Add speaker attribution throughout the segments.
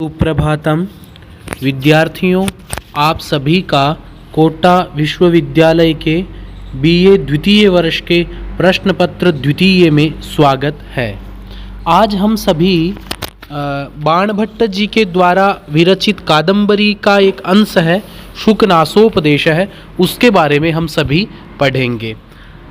Speaker 1: सुप्रभातम विद्यार्थियों, आप सभी का कोटा विश्वविद्यालय के बीए द्वितीय वर्ष के प्रश्न पत्र द्वितीय में स्वागत है। आज हम सभी बाणभट्ट जी के द्वारा विरचित कादंबरी का एक अंश है, शुकनासोपदेश है, उसके बारे में हम सभी पढ़ेंगे।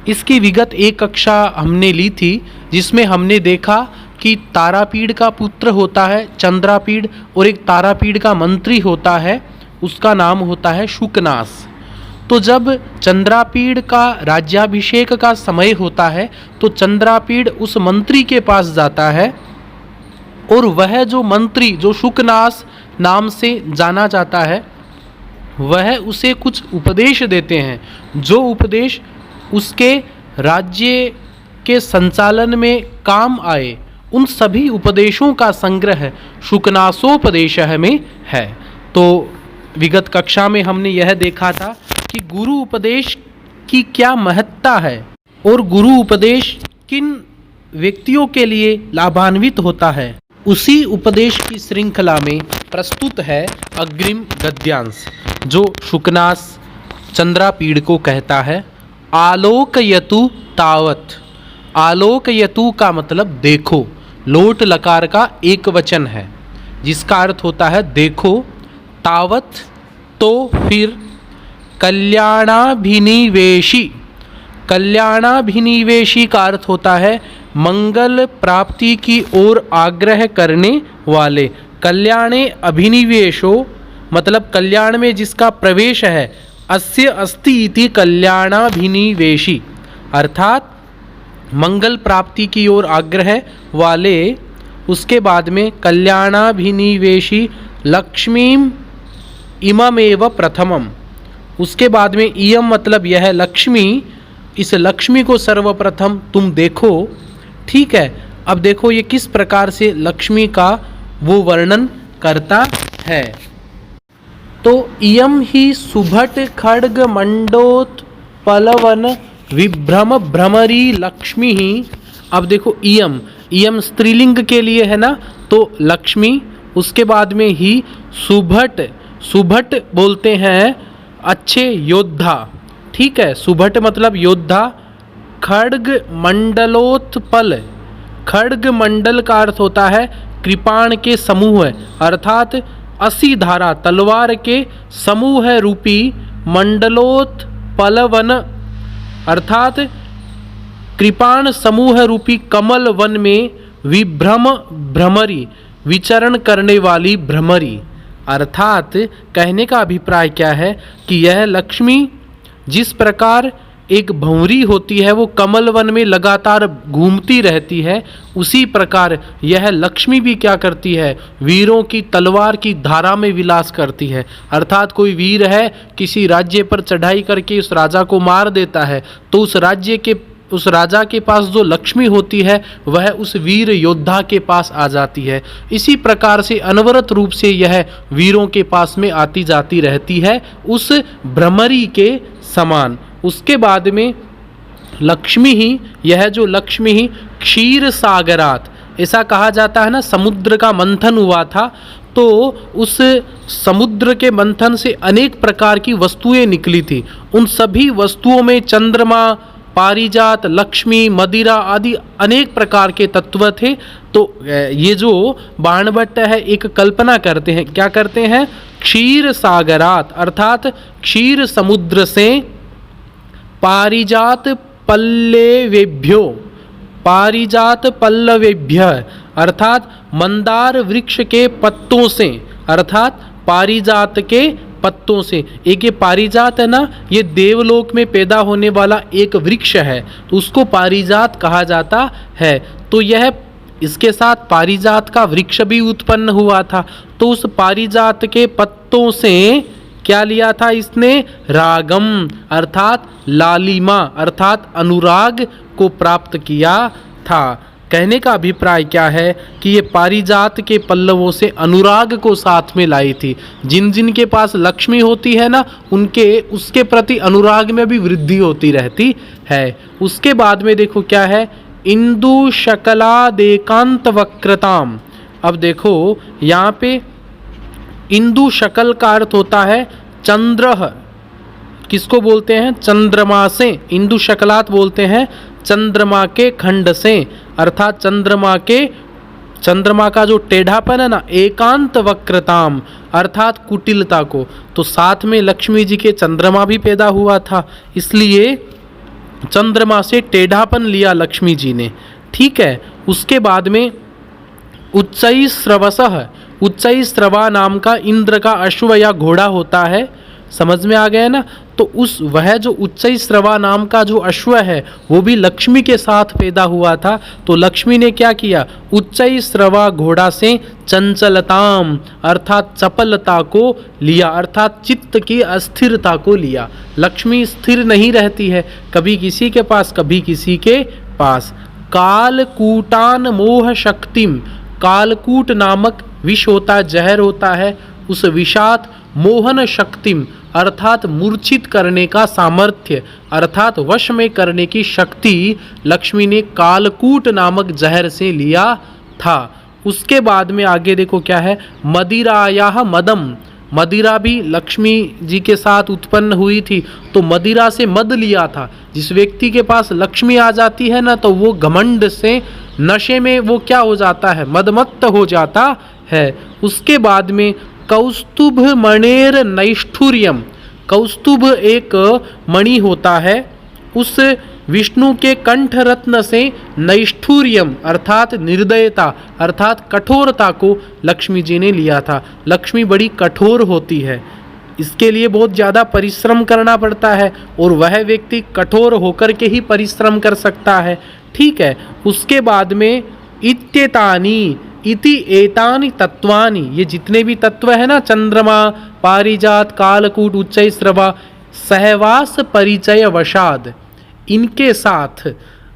Speaker 1: इसकी विगत एक कक्षा हमने ली थी, जिसमें हमने देखा कि तारापीड़ का पुत्र होता है चंद्रापीड़ और एक तारापीड़ का मंत्री होता है, उसका नाम होता है शुकनास। तो जब चंद्रापीड़ का राज्याभिषेक का समय होता है तो चंद्रापीड़ उस मंत्री के पास जाता है और वह जो मंत्री, जो शुकनास नाम से जाना जाता है, वह उसे कुछ उपदेश देते हैं, जो उपदेश उसके राज्य के संचालन में काम आए। उन सभी उपदेशों का संग्रह शुकनासोपदेश में है। तो विगत कक्षा में हमने यह देखा था कि गुरु उपदेश की क्या महत्ता है और गुरु उपदेश किन व्यक्तियों के लिए लाभान्वित होता है। उसी उपदेश की श्रृंखला में प्रस्तुत है अग्रिम गद्यांश, जो शुकनास चंद्रापीड़ को कहता है, आलोकयतु तावत। आलोकयतु का मतलब देखो, लोट लकार का एक वचन है, जिसका अर्थ होता है देखो। तावत तो फिर कल्याणाभिनिवेशी। कल्याणाभिनिवेशी का अर्थ होता है मंगल प्राप्ति की ओर आग्रह करने वाले। कल्याणे अभिनिवेशो मतलब कल्याण में जिसका प्रवेश है, अस्य अस्ति इति कल्याणाभिनिवेशी, अर्थात मंगल प्राप्ति की ओर आग्रह वाले। उसके बाद में कल्याणाभिनिवेशी लक्ष्मीम इममेव प्रथमम। उसके बाद में इयम मतलब यह लक्ष्मी, इस लक्ष्मी को सर्वप्रथम तुम देखो। ठीक है, अब देखो ये किस प्रकार से लक्ष्मी का वो वर्णन करता है। तो इयम ही सुभट खड्ग मंडोत्पलवन विभ्रम भ्रमरी लक्ष्मी ही। अब देखो इयम, इयम स्त्रीलिंग के लिए है ना, तो लक्ष्मी। उसके बाद में ही सुभट, सुभट बोलते हैं अच्छे योद्धा। ठीक है, सुभट मतलब योद्धा। खड्ग मंडलोत्पल, खड्ग मंडल का अर्थ होता है कृपाण के समूह, अर्थात 80 धारा तलवार के समूह रूपी मंडलोत्पलवन, अर्थात कृपाण समूह रूपी कमल वन में विभ्रम भ्रमरी, विचरण करने वाली भ्रमरी। अर्थात कहने का अभिप्राय क्या है कि यह लक्ष्मी जिस प्रकार एक भंवरी होती है, वो कमल वन में लगातार घूमती रहती है, उसी प्रकार यह लक्ष्मी भी क्या करती है, वीरों की तलवार की धारा में विलास करती है। अर्थात कोई वीर है, किसी राज्य पर चढ़ाई करके उस राजा को मार देता है, तो उस राजा के पास जो लक्ष्मी होती है, वह उस वीर योद्धा के पास आ जाती है। इसी प्रकार से अनवरत रूप से यह वीरों के पास में आती जाती रहती है, उस भ्रमरी के समान। उसके बाद में लक्ष्मी ही, यह जो लक्ष्मी ही क्षीर सागरात, ऐसा कहा जाता है ना, समुद्र का मंथन हुआ था, तो उस समुद्र के मंथन से अनेक प्रकार की वस्तुएं निकली थी। उन सभी वस्तुओं में चंद्रमा, पारिजात, लक्ष्मी, मदिरा आदि अनेक प्रकार के तत्व थे। तो ये जो बाणभट्ट है एक कल्पना करते हैं, क्या करते हैं, क्षीर सागरात अर्थात क्षीर समुद्र से पारिजात पल्लवेभ्यो, पारिजात पल्लवेभ्य अर्थात मंदार वृक्ष के पत्तों से, अर्थात पारिजात के पत्तों से। एक ये पारिजात है ना, ये देवलोक में पैदा होने वाला एक वृक्ष है, तो उसको पारिजात कहा जाता है। तो यह इसके साथ पारिजात का वृक्ष भी उत्पन्न हुआ था, तो उस पारिजात के पत्तों से क्या लिया था इसने, रागम अर्थात लालिमा अर्थात अनुराग को प्राप्त किया था। कहने का अभिप्राय क्या है कि ये पारिजात के पल्लवों से अनुराग को साथ में लाई थी। जिन जिन के पास लक्ष्मी होती है ना, उनके उसके प्रति अनुराग में भी वृद्धि होती रहती है। उसके बाद में देखो क्या है, इंदु शकला देकांत वक्रताम। अब देखो यहाँ पे इंदु शकल का अर्थ होता है चंद्रह, किसको बोलते हैं? चंद्रमा से। इंदु शकलात बोलते हैं चंद्रमा के खंड से, अर्थात चंद्रमा का जो टेढ़ापन है ना, एकांत वक्रताम अर्थात कुटिलता को। तो साथ में लक्ष्मी जी के चंद्रमा भी पैदा हुआ था, इसलिए चंद्रमा से टेढ़ापन लिया लक्ष्मी जी ने। ठीक है। उसके बाद में उच्चैःस्रवसः, उच्चैःस्रवा नाम का इंद्र का अश्व या घोड़ा होता है। समझ में आ गया ना? तो वह जो उच्चैःस्रवा नाम का जो अश्व है वो भी लक्ष्मी के साथ पैदा हुआ था। तो लक्ष्मी ने क्या किया? उच्चैःस्रवा घोड़ा से चंचलताम अर्थात चपलता को लिया, अर्थात चित्त की अस्थिरता को लिया। लक्ष्मी स्थिर नहीं रहती है, कभी किसी के पास कभी किसी के पास। कालकूटान मोह शक्तिम, कालकूट नामक विष होता है, जहर होता है, उस विषात मोहन शक्तिम अर्थात मूर्छित करने का सामर्थ्य, अर्थात वश में करने की शक्ति लक्ष्मी ने कालकूट नामक जहर से लिया था। उसके बाद में आगे देखो क्या है? मदिरायाः मदम, मदिरा भी लक्ष्मी जी के साथ उत्पन्न हुई थी, तो मदिरा से मद लिया था। जिस व्यक्ति के पास लक्ष्मी आ जाती है ना, तो वो घमंड से नशे में वो क्या हो जाता है? मदमत्त हो जाता है। उसके बाद में कौस्तुभ मणेर नैष्ठुर्यम, कौस्तुभ एक मणि होता है, उस विष्णु के कंठ रत्न से नैष्ठुर्यम अर्थात निर्दयता अर्थात कठोरता को लक्ष्मी जी ने लिया था। लक्ष्मी बड़ी कठोर होती है, इसके लिए बहुत ज़्यादा परिश्रम करना पड़ता है, और वह व्यक्ति कठोर होकर के ही परिश्रम कर सकता है। ठीक है। उसके बाद में इत्येतानि, इति एतानि तत्वानि, ये जितने भी तत्व है ना, चंद्रमा, पारिजात, कालकूट, उच्चैःस्रवा, सहवास परिचय वशाद, इनके साथ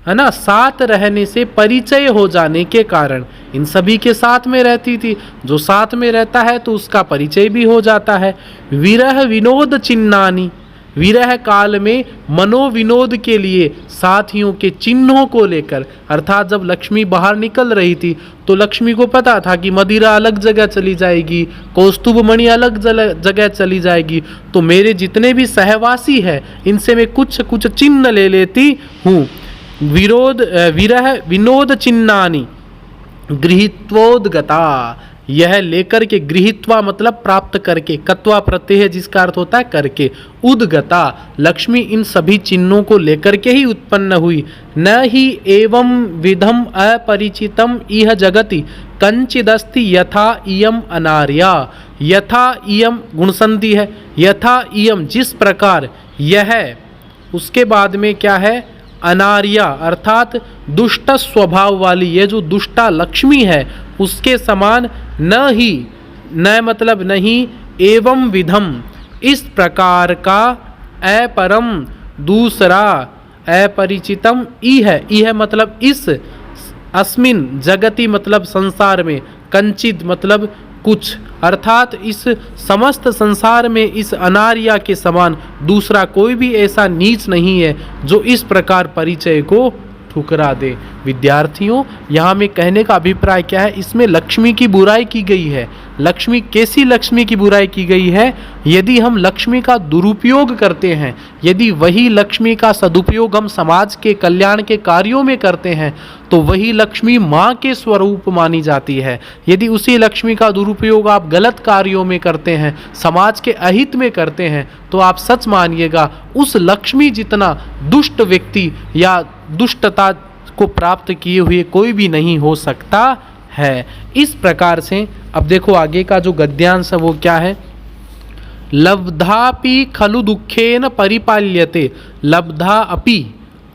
Speaker 1: है ना, साथ रहने से, परिचय हो जाने के कारण इन सभी के साथ में रहती थी। जो साथ में रहता है तो उसका परिचय भी हो जाता है। विरह विनोद चिन्हानि, विरह काल में मनोविनोद के लिए साथियों के चिन्हों को लेकर, अर्थात जब लक्ष्मी बाहर निकल रही थी तो लक्ष्मी को पता था कि मदिरा अलग जगह चली जाएगी, कौस्तुभ मणि अलग जगह चली जाएगी, तो मेरे जितने भी सहवासी हैं इनसे मैं कुछ कुछ चिन्ह ले लेती हूँ। विरह विनोद चिन्हानि गृहीत्वोद्गता, यह लेकर के, गृहीत्वा मतलब प्राप्त करके, कत्वा प्रत्यय है जिसका अर्थ होता है करके, उद्गता लक्ष्मी इन सभी चिन्हों को लेकर के ही उत्पन्न हुई। न ही एवं विधम अपरिचितम इह जगति कंचिदस्ति यथा इयम अनार्या, यथा इयम गुणसंधि है, यथा इयम जिस प्रकार यह, उसके बाद में क्या है? अनार्या अर्थात दुष्ट स्वभाव वाली, ये जो दुष्टा लक्ष्मी है उसके समान, न ही, न मतलब नहीं, एवं विधम इस प्रकार का, अपरम दूसरा, अपरिचितम इह मतलब इस, अस्मिन जगति मतलब संसार में, कंचित मतलब कुछ, अर्थात इस समस्त संसार में इस अनार्या के समान दूसरा कोई भी ऐसा नीच नहीं है जो इस प्रकार परिचय को ठुकरा दे। विद्यार्थियों, यहाँ में कहने का अभिप्राय क्या है? इसमें लक्ष्मी की बुराई की गई है। लक्ष्मी, कैसी लक्ष्मी की बुराई की गई है? यदि हम लक्ष्मी का दुरुपयोग करते हैं, यदि वही लक्ष्मी का सदुपयोग हम समाज के कल्याण के कार्यों में करते हैं, तो वही लक्ष्मी माँ के स्वरूप मानी जाती है। यदि उसी लक्ष्मी का दुरुपयोग आप गलत कार्यों में करते हैं, समाज के अहित में करते हैं, तो आप सच मानिएगा उस लक्ष्मी जितना दुष्ट व्यक्ति या दुष्टता को प्राप्त किए हुए कोई भी नहीं हो सकता है। इस प्रकार से अब देखो आगे का जो गद्यांश है वो क्या है? लब्धापि खलु दुखेन परिपाल्यते, लब्धा अपि,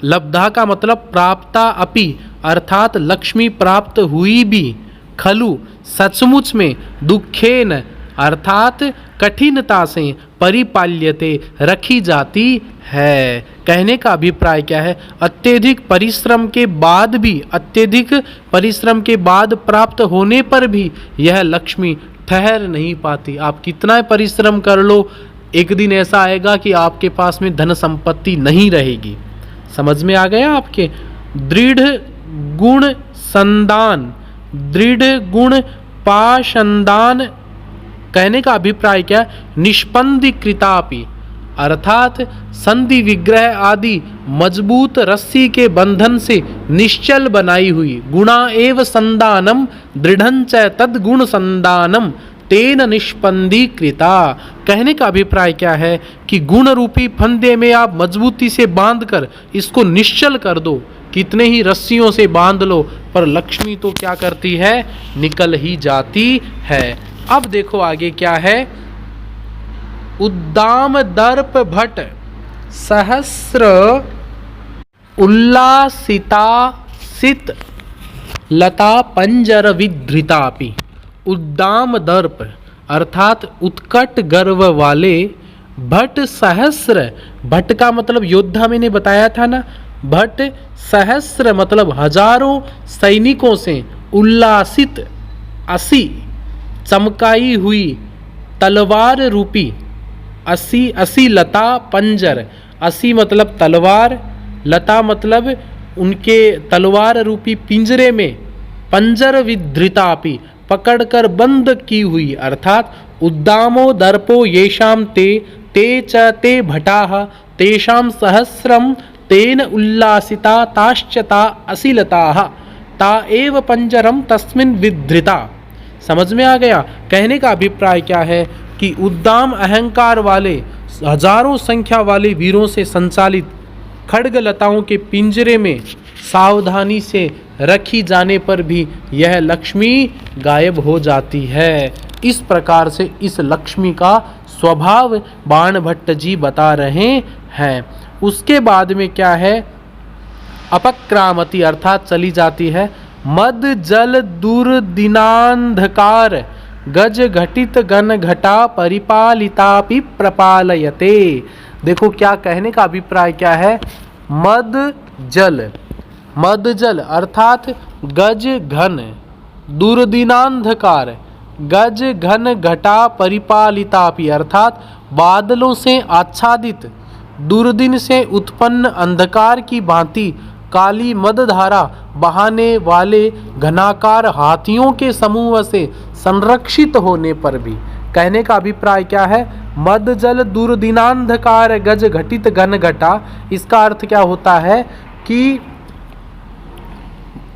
Speaker 1: लब्धा का मतलब प्राप्ता अपि अर्थात लक्ष्मी प्राप्त हुई भी, खलु सचमुच में, दुखेन अर्थात कठिनता से, परिपाल्यते रखी जाती है। कहने का अभिप्राय क्या है? अत्यधिक परिश्रम के बाद भी, अत्यधिक परिश्रम के बाद प्राप्त होने पर भी यह लक्ष्मी ठहर नहीं पाती। आप कितना परिश्रम कर लो, एक दिन ऐसा आएगा कि आपके पास में धन संपत्ति नहीं रहेगी। समझ में आ गया आपके? दृढ़ गुण संदान, दृढ़ गुण पाशंदान कहने का अभिप्राय क्या है? निष्पंदीकृतापि, अर्थात संधि विग्रह आदि मजबूत रस्सी के बंधन से निश्चल बनाई हुई, गुणा एव संदानम दृढ़ंच तद गुण संदानम तेन निष्पंदीकृता। कहने का अभिप्राय क्या है कि गुण रूपी फंदे में आप मजबूती से बांधकर इसको निश्चल कर दो, कितने ही रस्सियों से बांध लो, पर लक्ष्मी तो क्या करती है? निकल ही जाती है। अब देखो आगे क्या है? उद्दाम दर्प भट सहस्र उल्लासिता सित लता पंजर विधृतापि। उद्दाम दर्प अर्थात उत्कट गर्व वाले, भट सहस्र, भट का मतलब योद्धा मैंने बताया था ना, भट सहस्र मतलब हजारों सैनिकों से, उल्लासित 80 चमकाई हुई तलवार रूपी, 80 लता पंजर, 80 मतलब तलवार, लता मतलब उनके तलवार रूपी पिंजरे में, पंजर विधृतापि पकड़कर बंद की हुई, अर्थात उद्दामो दर्पो येषाम ते च ते भटाः तेषां सहस्रम तेन उल्लासिता ताश्चता असिलताः ता एव पंजरम तस्मिन् विधृता। समझ में आ गया? कहने का अभिप्राय क्या है कि उद्दाम अहंकार वाले हजारों संख्या वाले वीरों से संचालित खड्ग लताओं के पिंजरे में सावधानी से रखी जाने पर भी यह लक्ष्मी गायब हो जाती है। इस प्रकार से इस लक्ष्मी का स्वभाव बाणभट्ट जी बता रहे हैं। उसके बाद में क्या है? अपक्रामति अर्थात चली जाती है। मद जल दुर्दिनांधकार गज घटित गण घटा परिपालितापि प्रपालयते। देखो क्या कहने का अभिप्राय क्या है? मद जल अर्थात गज घन, दुर्दिनांधकार गज घन घटा परिपालितापि अर्थात बादलों से आच्छादित, दुर्दिन से उत्पन्न अंधकार की भांति काली मदधारा बहाने वाले घनाकार हाथियों के समूह से संरक्षित होने पर भी। कहने का अभिप्राय क्या है? मद जल दुर्दिनांधकार गज घटित घन घटा, इसका अर्थ क्या होता है कि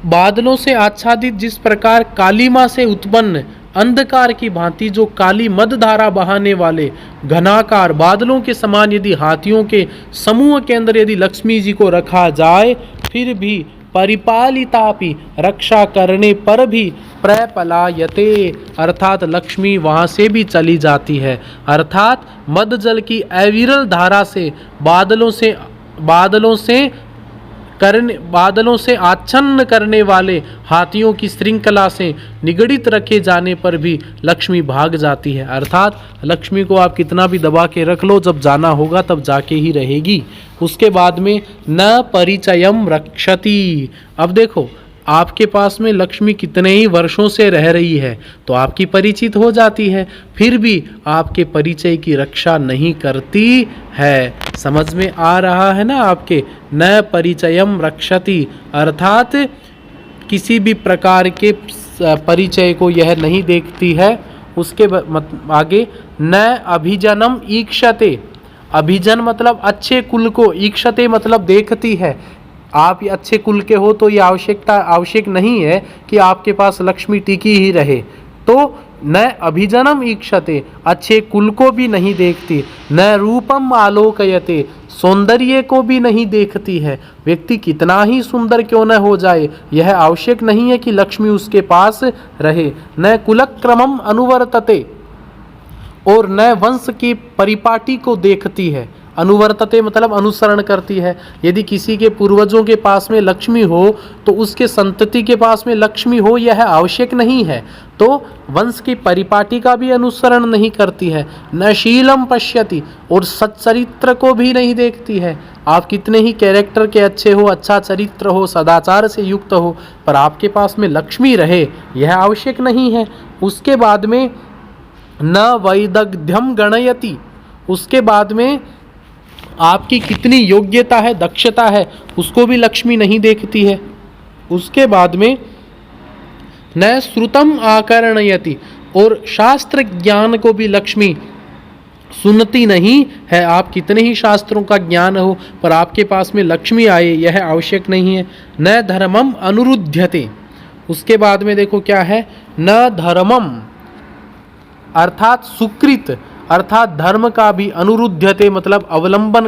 Speaker 1: बादलों से आच्छादित जिस प्रकार कालीमा से उत्पन्न अंधकार की भांति जो काली मदधारा बहाने वाले घनाकार बादलों के समान यदि हाथियों के समूह के अंदर यदि लक्ष्मी जी को रखा जाए, फिर भी परिपालितापि रक्षा करने पर भी प्रपलायते अर्थात लक्ष्मी वहाँ से भी चली जाती है। अर्थात मद जल की अविरल धारा से बादलों से आच्छन्न करने वाले हाथियों की श्रृंखला से निगड़ित रखे जाने पर भी लक्ष्मी भाग जाती है। अर्थात लक्ष्मी को आप कितना भी दबा के रख लो, जब जाना होगा तब जाके ही रहेगी। उसके बाद में न परिचयम रक्षति। अब देखो आपके पास में लक्ष्मी कितने ही वर्षों से रह रही है तो आपकी परिचित हो जाती है, फिर भी आपके परिचय की रक्षा नहीं करती है। समझ में आ रहा है ना आपके? न परिचयम रक्षति अर्थात किसी भी प्रकार के परिचय को यह नहीं देखती है। उसके आगे न अभिजनम ईक्षते, अभिजन मतलब अच्छे कुल को, ईक्षते मतलब देखती है। आप अच्छे कुल के हो तो ये आवश्यक नहीं है कि आपके पास लक्ष्मी टिकी ही रहे। तो न अभिजनम ईक्षते, अच्छे कुल को भी नहीं देखती। न रूपम आलोकयते, सौंदर्य को भी नहीं देखती है। व्यक्ति कितना ही सुंदर क्यों न हो जाए, यह आवश्यक नहीं है कि लक्ष्मी उसके पास रहे। न कुलक्रमम अनुवर्तते, और न वंश की परिपाटी को देखती है। अनुवर्तते मतलब अनुसरण करती है। यदि किसी के पूर्वजों के पास में लक्ष्मी हो तो उसके संतति के पास में लक्ष्मी हो, यह आवश्यक नहीं है। तो वंश की परिपाटी का भी अनुसरण नहीं करती है। न शीलम पश्यति, और सच्चरित्र को भी नहीं देखती है। आप कितने ही कैरेक्टर के अच्छे हो, अच्छा चरित्र हो, सदाचार से युक्त हो, पर आपके पास में लक्ष्मी रहे यह आवश्यक नहीं है। उसके बाद में न वैदग्ध्यम गणयति, उसके बाद में आपकी कितनी योग्यता है, दक्षता है, उसको भी लक्ष्मी नहीं देखती है। उसके बाद में न श्रुतम आकर्णयति, और शास्त्र ज्ञान को भी लक्ष्मी सुनती नहीं है। आप कितने ही शास्त्रों का ज्ञान हो पर आपके पास में लक्ष्मी आए यह आवश्यक नहीं है। न धर्मम अनुरुध्यते, उसके बाद में देखो क्या है, न धर्मम अर्थात सुकृत अर्थात धर्म का भी अनुरुध्यते मतलब अवलंबन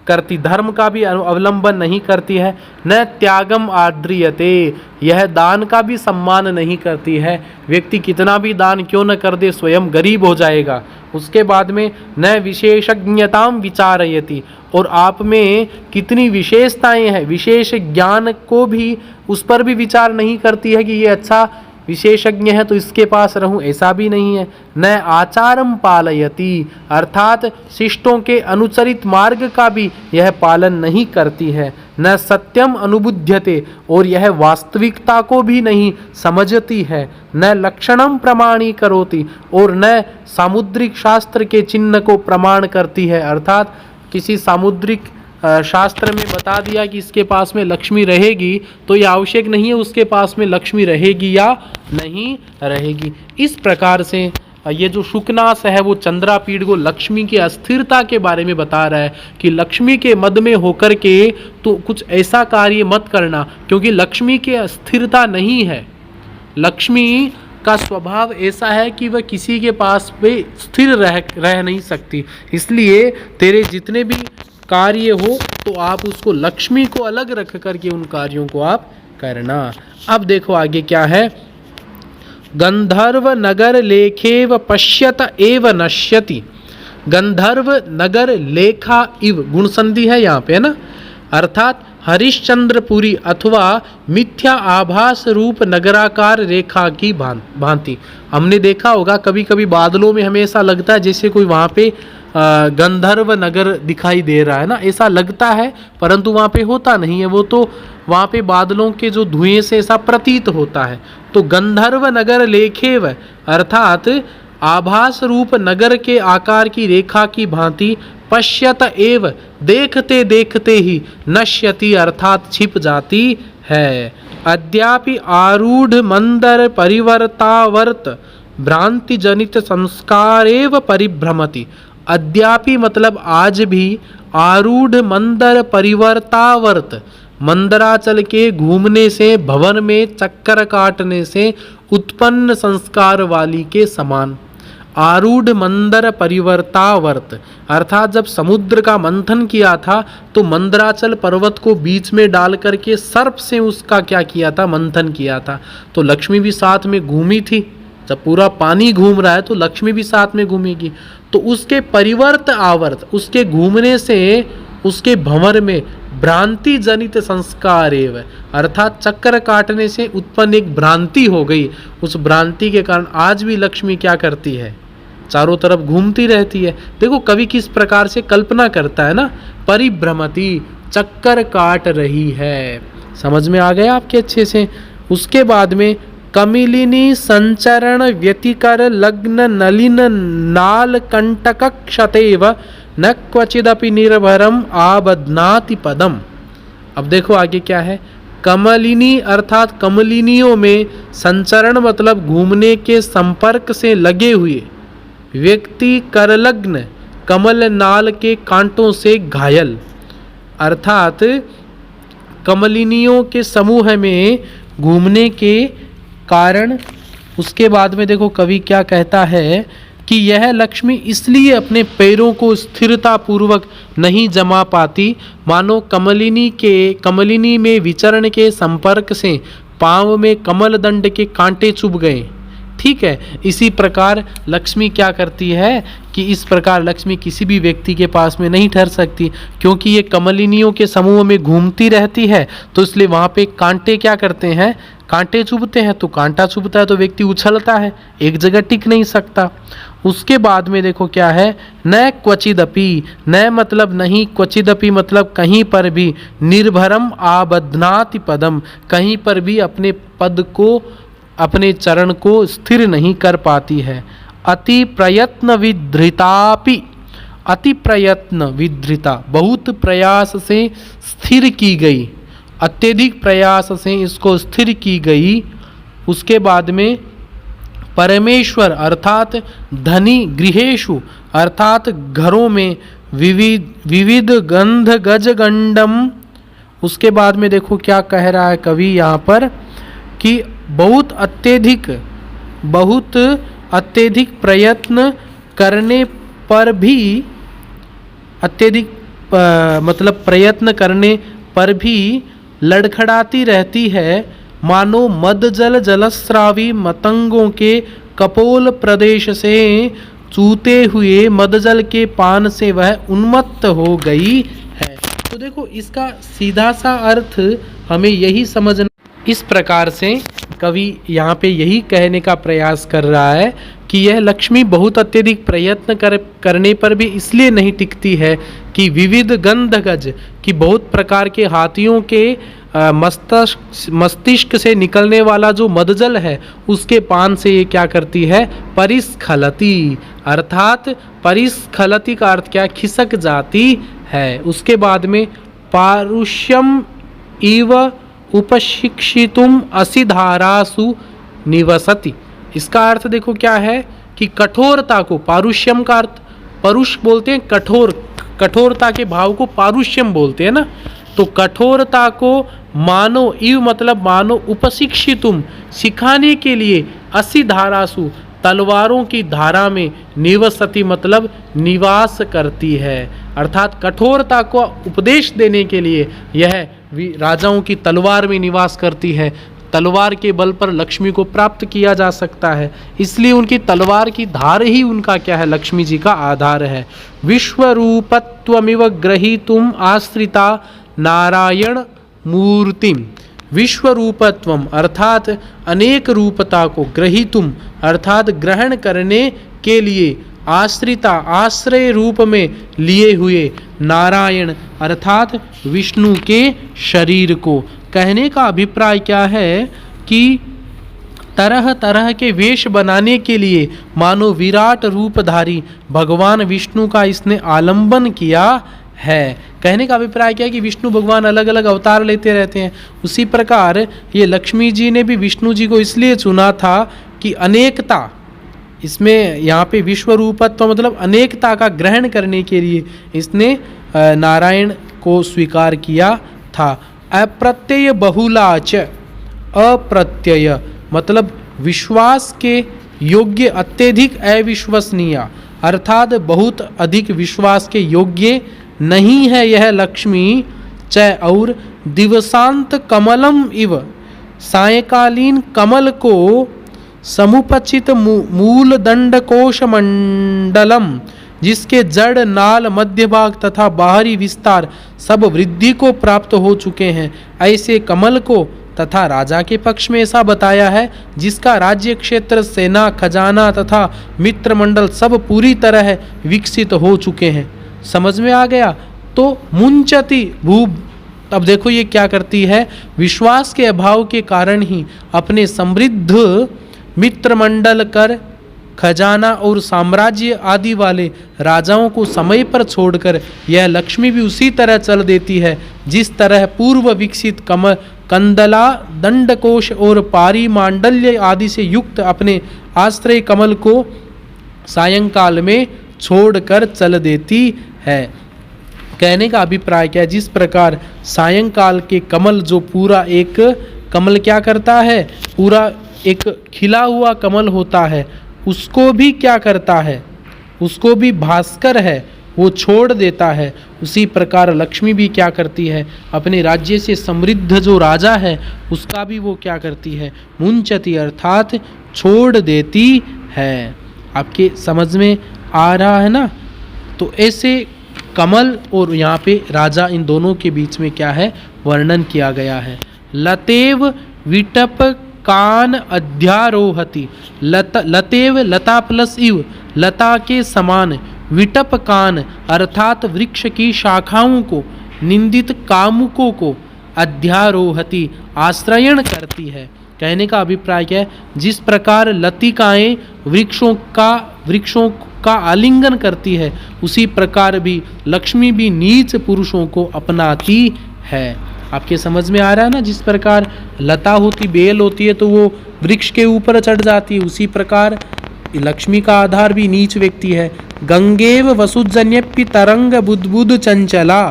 Speaker 1: करती, धर्म का भी अवलंबन नहीं करती है। न त्यागम आद्रियते, यह दान का भी सम्मान नहीं करती है। व्यक्ति कितना भी दान क्यों न कर दे स्वयं गरीब हो जाएगा। उसके बाद में न विशेषज्ञताम विचारयति, और आप में कितनी विशेषताएं हैं विशेष ज्ञान को भी उस पर भी विचार नहीं करती है कि ये अच्छा विशेषज्ञ है तो इसके पास रहूं, ऐसा भी नहीं है। न आचारम पालयति अर्थात शिष्टों के अनुचरित मार्ग का भी यह पालन नहीं करती है। न सत्यम अनुबुध्यते, और यह वास्तविकता को भी नहीं समझती है। न लक्षणम प्रमाणी करोति, और न सामुद्रिक शास्त्र के चिन्ह को प्रमाण करती है, अर्थात किसी सामुद्रिक शास्त्र में बता दिया कि इसके पास में लक्ष्मी रहेगी तो ये आवश्यक नहीं है उसके पास में लक्ष्मी रहेगी या नहीं रहेगी। इस प्रकार से ये जो शुकनास है वो चंद्रापीड़ को लक्ष्मी की अस्थिरता के बारे में बता रहा है कि लक्ष्मी के मद में होकर के तो कुछ ऐसा कार्य मत करना, क्योंकि लक्ष्मी की अस्थिरता नहीं है। लक्ष्मी का स्वभाव ऐसा है कि वह किसी के पास पे स्थिर रह नहीं सकती, इसलिए तेरे जितने भी कार्य हो तो आप उसको लक्ष्मी को अलग रख करके उन कार्यों को आप करना। अब देखो आगे क्या है, गंधर्व नगर लेखेव पश्यत एव नश्यति। गंधर्व नगर लेखा इव गुण संधि है यहाँ पे, है ना, अर्थात हरिश्चंद्रपुरी अथवा मिथ्या आभास रूप नगराकार रेखा की भांति। हमने देखा होगा कभी कभी बादलों में हमें ऐसा लगता है जैसे कोई वहाँ पे गंधर्व नगर दिखाई दे रहा है ना, ऐसा लगता है परंतु वहाँ पे होता नहीं है, वो तो वहाँ पे बादलों के जो धुएं से ऐसा प्रतीत होता है। तो गंधर्व नगर लेखेव अर्थात आभास रूप नगर के आकार की रेखा की भांति पश्यत एव देखते देखते ही नश्यति अर्थात छिप जाती है। अद्यापि आरूढ़ मंदर परिवर्तावर्त भ्रांति जनित संस्कारेव परिभ्रमति। अद्यापि मतलब आज भी आरूढ़ मंदर परिवर्तावर्त मंदराचल के घूमने से भवन में चक्कर काटने से उत्पन्न संस्कार वाली के समान। आरूढ़ मंदर परिवर्तावर्त अर्थात जब समुद्र का मंथन किया था तो मंदराचल पर्वत को बीच में डाल करके सर्प से उसका क्या किया था, मंथन किया था। तो लक्ष्मी भी साथ में घूमी थी, जब पूरा पानी घूम रहा है तो लक्ष्मी भी साथ में घूमेगी। तो उसके परिवर्त आवर्त उसके घूमने से उसके भंवर में भ्रांति जनित संस्कार एवं अर्थात चक्कर काटने से उत्पन्न एक भ्रांति हो गई। उस भ्रांति के कारण आज भी लक्ष्मी क्या करती है, चारों तरफ घूमती रहती है। देखो कवि किस प्रकार से कल्पना करता है ना, परिभ्रमति चक्कर काट रही है। समझ में आ गया आपके अच्छे से। उसके बाद में कमिलिनी संचरण व्यतिकर लग्न नलिन नाल कंटक क्षतेव न क्वचिदपि निर्भरम आबध्नाति पदम। अब देखो आगे क्या है, कमलिनी अर्थात कमलिनियों में संचरण मतलब घूमने के संपर्क से लगे हुए व्यक्ति करलग्न कमल नाल के कांटों से घायल, अर्थात कमलिनियों के समूह में घूमने के कारण। उसके बाद में देखो कवि क्या कहता है कि यह लक्ष्मी इसलिए अपने पैरों को स्थिरता पूर्वक नहीं जमा पाती मानो कमलिनी में विचरण के संपर्क से पांव में कमल दंड के कांटे चुभ गए। ठीक है, इसी प्रकार लक्ष्मी क्या करती है कि इस प्रकार लक्ष्मी किसी भी व्यक्ति के पास में नहीं ठहर सकती, क्योंकि ये कमलिनियों के समूह में घूमती रहती है तो इसलिए वहाँ पे कांटे क्या करते हैं, कांटे चुभते हैं। तो कांटा चुभता है तो व्यक्ति उछलता है, एक जगह टिक नहीं सकता। उसके बाद में देखो क्या है, न क्वचिदपि, न मतलब नहीं, क्वचिदपि मतलब कहीं पर भी, निर्भरम आबध्नाति पदम कहीं पर भी अपने पद को अपने चरण को स्थिर नहीं कर पाती है। अति प्रयत्न विधृतापि, अति प्रयत्न विधृता बहुत प्रयास से स्थिर की गई, अत्यधिक प्रयास से इसको स्थिर की गई। उसके बाद में परमेश्वर अर्थात धनी गृहेषु अर्थात घरों में विविध गंध गज गंडम। उसके बाद में देखो क्या कह रहा है कवि यहाँ पर कि बहुत अत्यधिक प्रयत्न करने पर भी मतलब प्रयत्न करने पर भी लड़खड़ाती रहती है, मानो मदजल जलस्रावी मतंगों के कपोल प्रदेश से चूते हुए मदजल के पान से वह उन्मत्त हो गई है। तो देखो इसका सीधा सा अर्थ हमें यही समझना, इस प्रकार से कवि यहाँ पे यही कहने का प्रयास कर रहा है कि यह लक्ष्मी बहुत अत्यधिक प्रयत्न करने पर भी इसलिए नहीं टिकती है कि विविध गंधगज की बहुत प्रकार के हाथियों के मस्तिष्क से निकलने वाला जो मदजल है उसके पान से ये क्या करती है, परिस्खलती। अर्थात परिस्खलती का अर्थ क्या, खिसक जाती है। उसके बाद में पारुष्यम इव उपशिक्षितुम असिधारासु निवसति। इसका अर्थ देखो क्या है कि कठोरता को, पारुष्यम का अर्थ परुष बोलते हैं कठोरता के भाव को पारुष्यम बोलते हैं ना। तो कठोरता को मानो इव मतलब मानो उपशिक्षितुम सिखाने के लिए असिधारासु तलवारों की धारा में निवसति मतलब निवास करती है। अर्थात कठोरता को उपदेश देने के लिए यह राजाओं की तलवार में निवास करती है। तलवार के बल पर लक्ष्मी को प्राप्त किया जा सकता है, इसलिए उनकी तलवार की धार ही उनका क्या है, लक्ष्मी जी का आधार है। विश्वरूपत्वमिव ग्रहीतुम आश्रिता नारायण मूर्तिम। विश्वरूपत्वम अर्थात अनेक रूपता को, ग्रहीतुम अर्थात ग्रहण करने के लिए, आश्रिता आश्रय रूप में लिए हुए, नारायण अर्थात विष्णु के शरीर को। कहने का अभिप्राय क्या है कि तरह तरह के वेश बनाने के लिए मानो विराट रूपधारी भगवान विष्णु का इसने आलंबन किया है। कहने का अभिप्राय क्या है कि विष्णु भगवान अलग अलग अवतार लेते रहते हैं, उसी प्रकार ये लक्ष्मी जी ने भी विष्णु जी को इसलिए चुना था कि अनेकता, इसमें यहाँ पे विश्वरूपत्व मतलब अनेकता का ग्रहण करने के लिए इसने नारायण को स्वीकार किया था। अप्रत्यय बहुलाच, अप्रत्यय मतलब विश्वास के योग्य, अत्यधिक अविश्वसनीय अर्थात बहुत अधिक विश्वास के योग्य नहीं है यह लक्ष्मी। च और दिवसांत कमलम इव, सायकालीन कमल को समुपचित मूल दंड कोश मंडलम, जिसके जड़ नाल मध्य भाग तथा बाहरी विस्तार सब वृद्धि को प्राप्त हो चुके हैं, ऐसे कमल को तथा राजा के पक्ष में ऐसा बताया है जिसका राज्य क्षेत्र, सेना, खजाना तथा मित्र मंडल सब पूरी तरह विकसित हो चुके हैं। समझ में आ गया? तो मुंचति भू, अब देखो ये क्या करती है, विश्वास के अभाव के कारण ही अपने समृद्ध मित्र मंडल कर, खजाना और साम्राज्य आदि वाले राजाओं को समय पर छोड़कर यह लक्ष्मी भी उसी तरह चल देती है जिस तरह पूर्व विकसित कंदला, दंडकोश और पारी मांडल्य आदि से युक्त अपने आश्रय कमल को सायंकाल में छोड़कर चल देती है। कहने का अभिप्राय क्या है, जिस प्रकार सायंकाल के कमल जो पूरा एक कमल क्या करता है, पूरा एक खिला हुआ कमल होता है, उसको भी क्या करता है, उसको भी भास्कर है वो छोड़ देता है। उसी प्रकार लक्ष्मी भी क्या करती है, अपने राज्य से समृद्ध जो राजा है उसका भी वो क्या करती है, मुंचती अर्थात छोड़ देती है। आपके समझ में आ रहा है ना? तो ऐसे कमल और यहाँ पे राजा, इन दोनों के बीच में क्या है, वर्णन किया गया है। लतेव विटप कान अध्यारोहति, लतेव लता प्लस इव, लता के समान, विटप कान अर्थात वृक्ष की शाखाओं को, निंदित कामुकों को, अध्यारोहति आश्रयण करती है। कहने का अभिप्राय क्या है, जिस प्रकार लतिकाएं वृक्षों का आलिंगन करती है, उसी प्रकार भी लक्ष्मी भी नीच पुरुषों को अपनाती है। आपके समझ में आ रहा है ना? जिस प्रकार लता होती, बेल होती है तो वो वृक्ष के ऊपर चढ़ जाती है, उसी प्रकार लक्ष्मी का आधार भी नीच व्यक्ति है। गंगेव वसुजन्यपि तरंग बुद्बुद चंचला।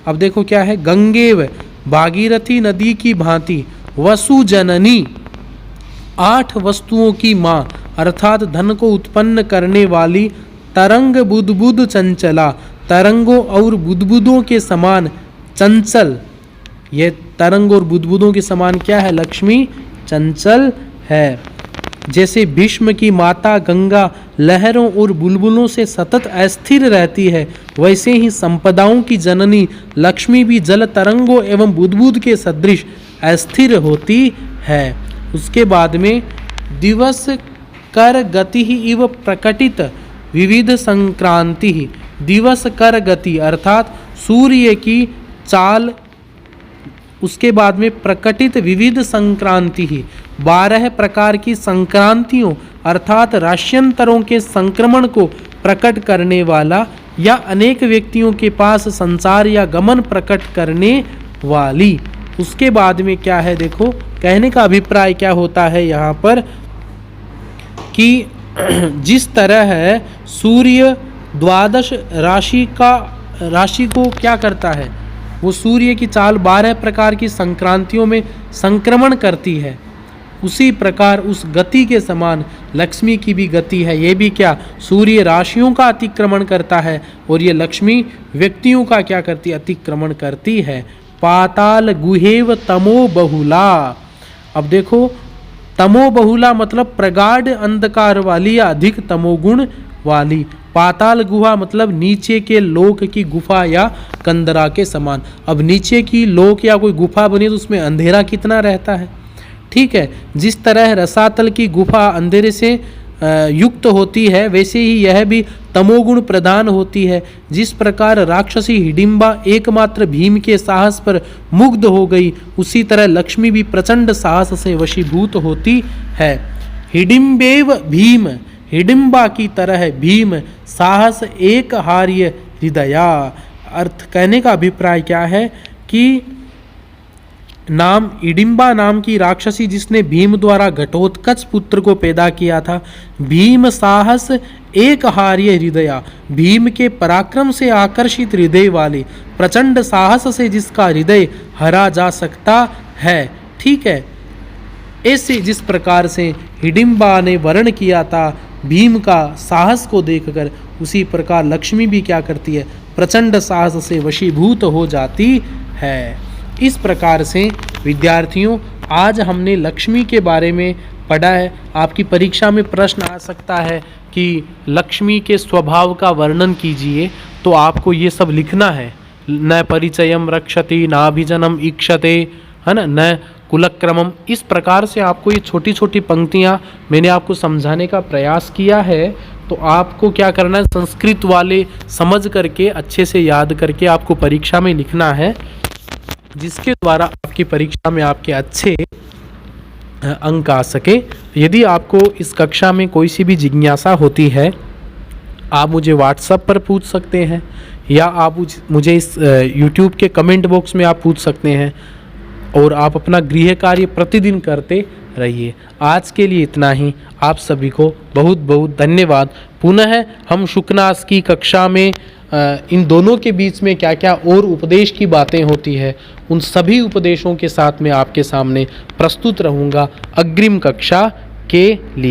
Speaker 1: अब देखो क्या है, गंगेव भागीरथी नदी की भांति, वसु जननी 8 वस्तुओं की माँ अर्थात धन को उत्पन्न करने वाली, तरंग बुद्बुद चंचला तरंगों और बुद्बुदों के समान चंचल। ये तरंग और बुद्बुदों के समान क्या है? लक्ष्मी चंचल है। जैसे भीष्म की माता गंगा लहरों और बुलबुलों से सतत अस्थिर रहती है, वैसे ही संपदाओं की जननी लक्ष्मी भी जल तरंगों एवं बुद्बुद के सदृश अस्थिर होती है। उसके बाद में दिवस कर गति ही इव प्रकटित विविध संक्रांति ही। दिवस कर गति अर्थात सूर्य की चाल, उसके बाद में प्रकटित विविध संक्रांति ही 12 प्रकार की संक्रांतियों अर्थात राश्यंतरों के संक्रमण को प्रकट करने वाला या अनेक व्यक्तियों के पास संचार या गमन प्रकट करने वाली। उसके बाद में क्या है, देखो कहने का अभिप्राय क्या होता है यहाँ पर कि जिस तरह है सूर्य 12 राशि को क्या करता है, वो सूर्य की चाल 12 प्रकार की संक्रांतियों में संक्रमण करती है, उसी प्रकार उस गति के समान लक्ष्मी की भी गति है। ये भी क्या, सूर्य राशियों का अतिक्रमण करता है और ये लक्ष्मी व्यक्तियों का क्या करती है? अतिक्रमण करती है। पाताल गुहेव तमो बहुला। अब देखो तमो बहुला मतलब प्रगाढ़ अंधकार वाली या अधिक तमोगुण वाली। पाताल गुहा मतलब नीचे के लोक की गुफा या कंदरा के समान। अब नीचे की लोक या कोई गुफा बनी तो उसमें अंधेरा कितना रहता है, ठीक है। जिस तरह रसातल की गुफा अंधेरे से युक्त होती है, वैसे ही यह भी तमोगुण प्रधान होती है। जिस प्रकार राक्षसी हिडिंबा एकमात्र भीम के साहस पर मुग्ध हो गई, उसी तरह लक्ष्मी भी प्रचंड साहस से वशीभूत होती है। हिडिंबेव भीम, हिडिंबा की तरह भीम साहस एक हार्य हृदया। अर्थ कहने का अभिप्राय क्या है कि नाम हिडिंबा नाम की राक्षसी जिसने भीम द्वारा घटोत्कच पुत्र को पैदा किया था, भीम साहस एक हार्य हृदया, भीम के पराक्रम से आकर्षित हृदय वाले, प्रचंड साहस से जिसका हृदय हरा जा सकता है, ठीक है। ऐसे जिस प्रकार से हिडिंबा ने वर्ण किया था भीम का साहस को देखकर, उसी प्रकार लक्ष्मी भी क्या करती है? प्रचंड साहस से वशीभूत हो जाती है। इस प्रकार से विद्यार्थियों आज हमने लक्ष्मी के बारे में पढ़ा है। आपकी परीक्षा में प्रश्न आ सकता है कि लक्ष्मी के स्वभाव का वर्णन कीजिए, तो आपको ये सब लिखना है। न परिचयम रक्षति, न अभिजनम ईक्षते, है ना, न कुलक्रमम। इस प्रकार से आपको ये छोटी छोटी पंक्तियाँ मैंने आपको समझाने का प्रयास किया है। तो आपको क्या करना है, संस्कृत वाले समझ करके अच्छे से याद करके आपको परीक्षा में लिखना है, जिसके द्वारा आपकी परीक्षा में आपके अच्छे अंक आ सके। यदि आपको इस कक्षा में कोई सी भी जिज्ञासा होती है, आप मुझे व्हाट्सएप पर पूछ सकते हैं या आप मुझे इस YouTube के कमेंट बॉक्स में आप पूछ सकते हैं, और आप अपना गृह कार्य प्रतिदिन करते रहिए। आज के लिए इतना ही। आप सभी को बहुत बहुत धन्यवाद। पुनः हम शुक्नास की कक्षा में इन दोनों के बीच में क्या क्या और उपदेश की बातें होती है, उन सभी उपदेशों के साथ मैं आपके सामने प्रस्तुत रहूँगा अग्रिम कक्षा के लिए।